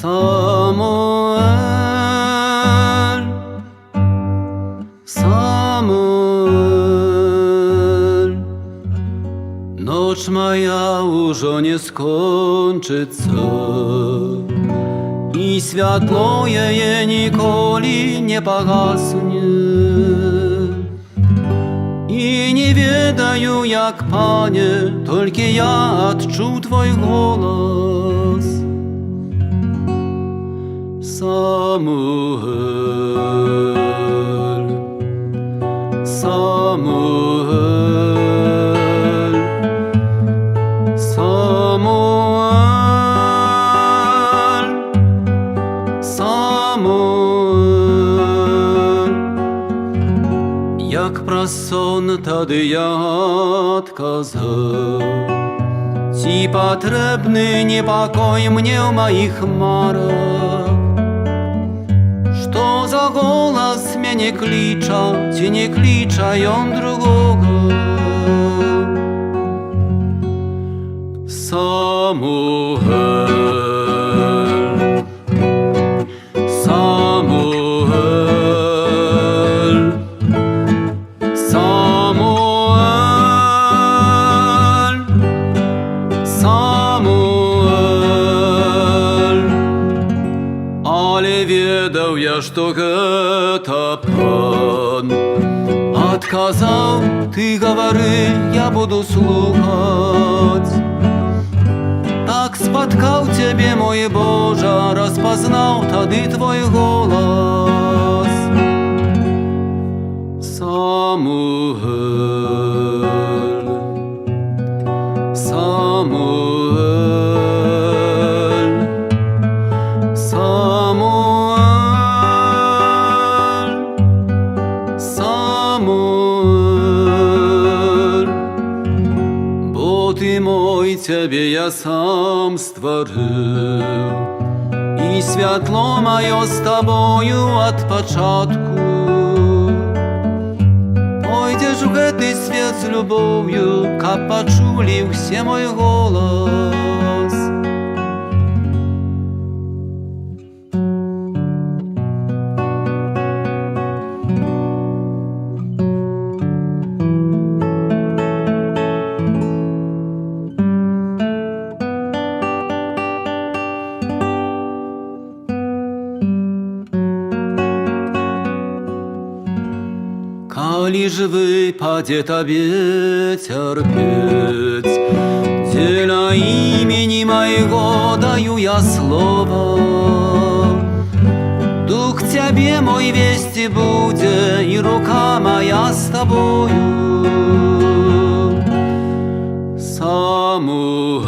Samuel, Samuel, noc moja już nie skończyca i światło jej nikoli nie pogasnie. I nie wiedаю jak Panie, tylko ja odczuł Twój głos. Samuel, Samuel, Samuel, Samuel. Jak prason tady ja odkazał, Ci potrzebny niepokój mnie w moich marach. Что за голос меня не клича, Ci не кличаем другого. Samuel, Samuel, Samuel, Samuel. Ale wiedział ja, что это Pan отказал, Ty говори, я буду слухать. Так споткал Ciebie, mój Boże, rozpoznał wtedy Twój głos. Samuel, Samuel, Samuel, Samuel. Bo Ty mój, Ciebie ja sam stworzył i światło moje z Tobою od początku. Pójdziesz w ten świat z любовью, как почули все мой голос. Коли ж выпаде Тебе терпеть, для имени моего даю я слово. Дух Тебе мой вести будет, и рука моя с Тобою. Самуэль,